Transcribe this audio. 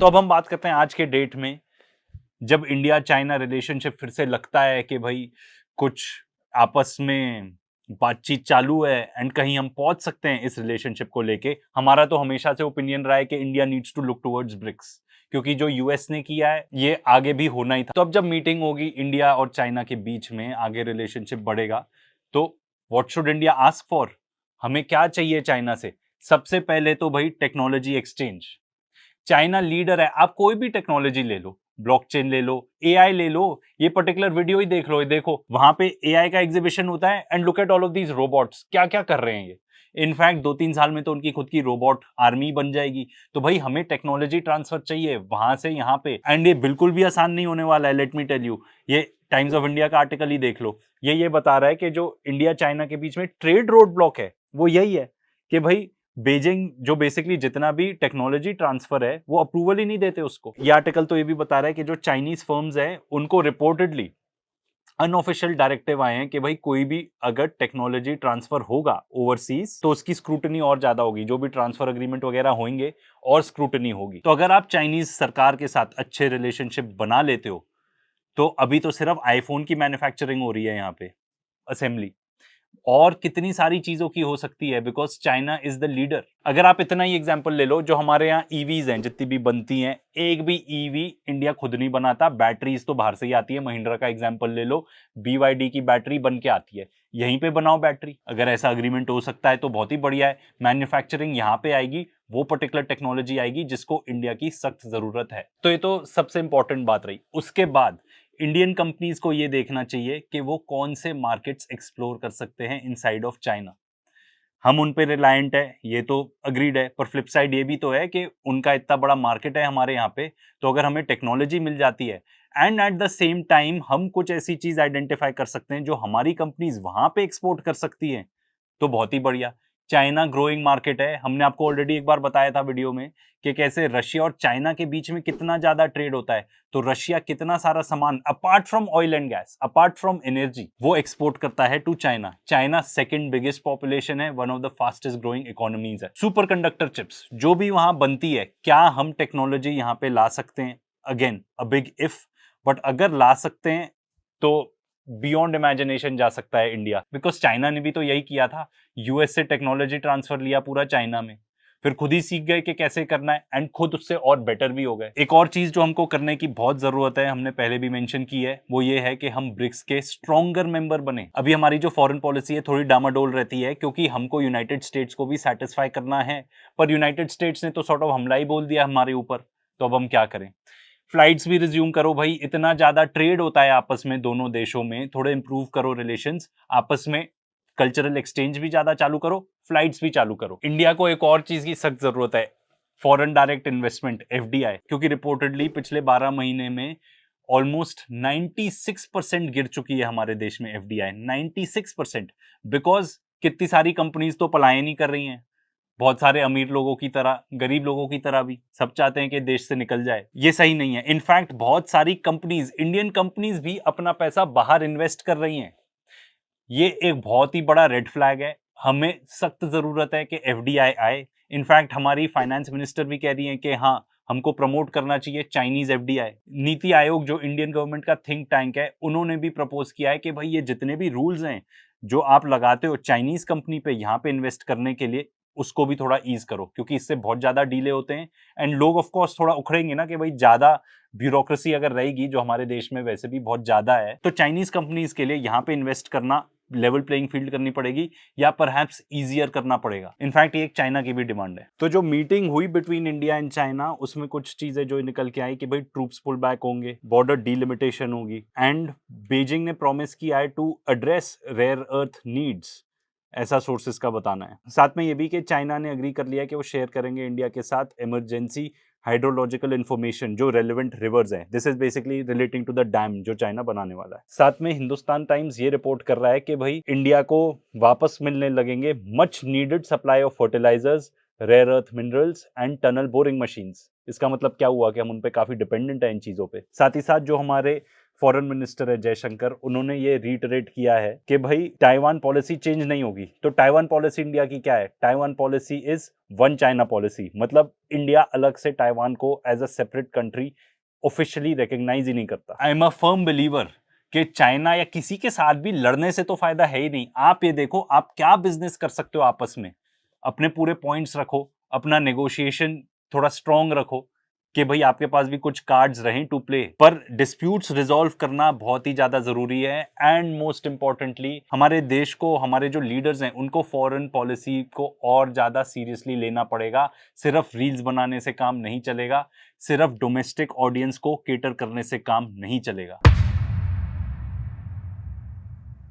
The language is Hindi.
तो अब हम बात करते हैं आज के डेट में, जब इंडिया चाइना रिलेशनशिप फिर से लगता है कि भाई कुछ आपस में बातचीत चालू है एंड कहीं हम पहुंच सकते हैं इस रिलेशनशिप को लेके। हमारा तो हमेशा से ओपिनियन रहा है कि India needs to look towards BRICS, क्योंकि जो यूएस ने किया है ये आगे भी होना ही था। तो अब जब मीटिंग होगी इंडिया और चाइना के बीच में, आगे रिलेशनशिप बढ़ेगा, तो what should India ask for? हमें क्या चाहिए चाइना से? सबसे पहले तो भाई टेक्नोलॉजी एक्सचेंज। चाइना लीडर है, आप कोई भी टेक्नोलॉजी ले लो, ब्लॉकचेन ले लो, एआई ले लो, ये पर्टिकुलर वीडियो ही देख लो, ये देखो वहां पे एआई का एग्जीबिशन होता है and look at all of these robots, क्या क्या कर रहे हैं ये। इनफैक्ट 2-3 साल में तो उनकी खुद की रोबोट आर्मी बन जाएगी। तो भाई हमें टेक्नोलॉजी ट्रांसफर चाहिए वहां से यहाँ पे, एंड ये बिल्कुल भी आसान नहीं होने वाला है। लेट मी टेल यू, ये टाइम्स ऑफ इंडिया का आर्टिकल ही देख लो, ये बता रहा है कि जो इंडिया चाइना के बीच में ट्रेड रोड ब्लॉक है वो यही है कि भाई बीजिंग जो बेसिकली जितना भी टेक्नोलॉजी ट्रांसफर है वो अप्रूवल ही नहीं देते उसको। ये आर्टिकल तो ये भी बता रहा है कि जो चाइनीज फर्म्स है उनको रिपोर्टेडली अनऑफिशियल डायरेक्टिव आए हैं कि भाई कोई भी अगर टेक्नोलॉजी ट्रांसफर होगा ओवरसीज तो उसकी स्क्रूटनी और ज्यादा होगी, जो भी ट्रांसफर अग्रीमेंट वगैरह होंगे और स्क्रूटनी होगी। तो अगर आप चाइनीज सरकार के साथ अच्छे रिलेशनशिप बना लेते हो तो अभी तो सिर्फ आईफोन की मैन्युफैक्चरिंग हो रही है यहाँ पे, असेंबली, और कितनी सारी चीजों की हो सकती है, because China is the leader. अगर आप इतना ही एग्जांपल ले लो, जो हमारे यहाँ ईवीज हैं जितनी भी बनती हैं, एक भी ईवी इंडिया खुद नहीं बनाता, बैटरीज तो बाहर से ही आती है। महिंद्रा का एग्जांपल ले लो, BYD की बैटरी बन के आती है, यहीं पे बनाओ बैटरी। अगर ऐसा अग्रीमेंट हो सकता है तो बहुत ही बढ़िया है, मैन्युफैक्चरिंग यहाँ पे आएगी, वो पर्टिकुलर टेक्नोलॉजी आएगी जिसको इंडिया की सख्त जरूरत है। तो ये तो सबसे इंपॉर्टेंट बात रही। उसके बाद इंडियन कंपनीज को ये देखना चाहिए कि वो कौन से मार्केट्स एक्सप्लोर कर सकते हैं इनसाइड ऑफ चाइना। हम उन पे रिलायंट है, ये तो अग्रीड है, पर फ्लिप साइड ये भी तो है कि उनका इतना बड़ा मार्केट है हमारे यहाँ पे। तो अगर हमें टेक्नोलॉजी मिल जाती है and at the same time हम कुछ ऐसी चीज आइडेंटिफाई कर सकते हैं जो हमारी कंपनीज वहां पे एक्सपोर्ट कर सकती हैं, तो बहुत ही बढ़िया। चाइना ग्रोइंग मार्केट है, हमने आपको ऑलरेडी एक बार बताया था वीडियो में कि कैसे रशिया और चाइना के बीच में कितना ज्यादा ट्रेड होता है। तो रशिया कितना सारा सामान apart from oil and gas, apart from energy, वो एक्सपोर्ट करता है to China. China second biggest population है, one of the fastest growing economies है। सुपर कंडक्टर चिप्स जो भी वहां बनती है, क्या हम टेक्नोलॉजी यहाँ पे ला सकते हैं? Again a big if, but अगर ला सकते हैं तो बियॉन्ड इमेजिनेशन जा सकता है इंडिया, बिकॉज चाइना ने भी तो यही किया था। यूएस से टेक्नोलॉजी ट्रांसफर लिया पूरा चाइना में, फिर खुद ही सीख गए कि कैसे करना है एंड खुद उससे और बेटर भी हो गए। एक और चीज जो हमको करने की बहुत जरूरत है, हमने पहले भी मेंशन की है, वो ये है कि हम ब्रिक्स के स्ट्रॉन्गर मेंबर बने। अभी हमारी जो फॉरेन पॉलिसी है थोड़ी डामाडोल रहती है, क्योंकि हमको यूनाइटेड स्टेट्स को भी सेटिस्फाई करना है, पर यूनाइटेड स्टेट्स ने तो सॉर्ट ऑफ हमला ही बोल दिया हमारे ऊपर। तो अब हम क्या करें? फ्लाइट्स भी रिज्यूम करो भाई, इतना ज्यादा ट्रेड होता है आपस में दोनों देशों में, थोड़े इंप्रूव करो रिलेशंस आपस में, कल्चरल एक्सचेंज भी ज्यादा चालू करो, फ्लाइट्स भी चालू करो। इंडिया को एक और चीज की सख्त जरूरत है, फॉरेन डायरेक्ट इन्वेस्टमेंट, FDI, क्योंकि रिपोर्टेडली पिछले 12 महीने में ऑलमोस्ट 96% गिर चुकी है हमारे देश में FDI, 96%। बिकॉज कितनी सारी कंपनीज तो पलायन ही कर रही हैं, बहुत सारे अमीर लोगों की तरह, गरीब लोगों की तरह भी, सब चाहते हैं कि देश से निकल जाए। ये सही नहीं है। इनफैक्ट बहुत सारी कंपनीज, इंडियन कंपनीज भी अपना पैसा बाहर इन्वेस्ट कर रही हैं। ये एक बहुत ही बड़ा रेड फ्लैग है, हमें सख्त जरूरत है कि FDI आए। इनफैक्ट हमारी फाइनेंस मिनिस्टर भी कह रही है कि हाँ, हमको प्रमोट करना चाहिए चाइनीज FDI। नीति आयोग जो इंडियन गवर्नमेंट का थिंक टैंक है, उन्होंने भी प्रपोज किया है कि भाई ये जितने भी रूल्स हैं जो आप लगाते हो चाइनीज कंपनी पे यहाँ पे इन्वेस्ट करने के लिए, उसको भी थोड़ा ईज करो, क्योंकि इससे बहुत ज्यादा डीले होते हैं एंड लोग ऑफ कोर्स थोड़ा उखड़ेंगे ना कि भाई ज्यादा ब्यूरोक्रेसी अगर रहेगी, जो हमारे देश में वैसे भी बहुत ज्यादा है, तो चाइनीज कंपनीज के लिए यहाँ पे इन्वेस्ट करना लेवल प्लेइंग फील्ड करनी पड़ेगी या परहैप्स इजियर करना पड़ेगा। इनफैक्ट ये एक चाइना की भी डिमांड है। तो जो मीटिंग हुई बिटवीन इंडिया एंड चाइना, उसमें कुछ चीजें जो निकल के आई कि भाई ट्रूप्स पुल बैक होंगे, बॉर्डर डीलिमिटेशन होगी, एंड बीजिंग ने प्रॉमिस किया है to address rare earth needs, ऐसा सोर्सेस का बताना है। साथ में ये भी कि चाइना ने एग्री कर लिया कि वो शेयर करेंगे इंडिया के साथ इमरजेंसी हाइड्रोलॉजिकल इन्फॉर्मेशन, जो रेलेवेंट रिवर्स हैं। This is basically relating to the dam जो चाइना बनाने वाला है। साथ में हिंदुस्तान टाइम्स ये रिपोर्ट कर रहा है कि भाई इंडिया को वापस मिलने लगेंगे much needed supply of fertilisers, rare earth minerals and tunnel boring machines. इसका मतलब क्या हुआ कि हम उन पे काफी डिपेंडेंट है इन चीजों पे। साथ ही साथ जो हमारे फॉरेन मिनिस्टर है जयशंकर, उन्होंने ये रीटरेट किया है कि भाई ताइवान पॉलिसी चेंज नहीं होगी। तो ताइवान पॉलिसी इंडिया की क्या है? Taiwan policy is one China policy, मतलब इंडिया अलग से ताइवान को as a separate country officially recognize ही नहीं करता। I am a firm believer कि चाइना या किसी के साथ भी लड़ने से तो फायदा है ही नहीं। आप ये देखो, आप क्या बिजनेस कर सकते हो आपस में, अपने पूरे पॉइंट्स रखो, अपना नेगोशिएशन थोड़ा स्ट्रॉन्ग रखो कि भाई आपके पास भी कुछ कार्ड्स रहें टू प्ले। पर डिस्प्यूट्स रिजॉल्व करना बहुत ही ज्यादा जरूरी है। एंड मोस्ट इंपॉर्टेंटली हमारे देश को, हमारे जो लीडर्स हैं उनको फॉरेन पॉलिसी को और ज्यादा सीरियसली लेना पड़ेगा। सिर्फ रील्स बनाने से काम नहीं चलेगा, सिर्फ डोमेस्टिक ऑडियंस को केटर करने से काम नहीं चलेगा।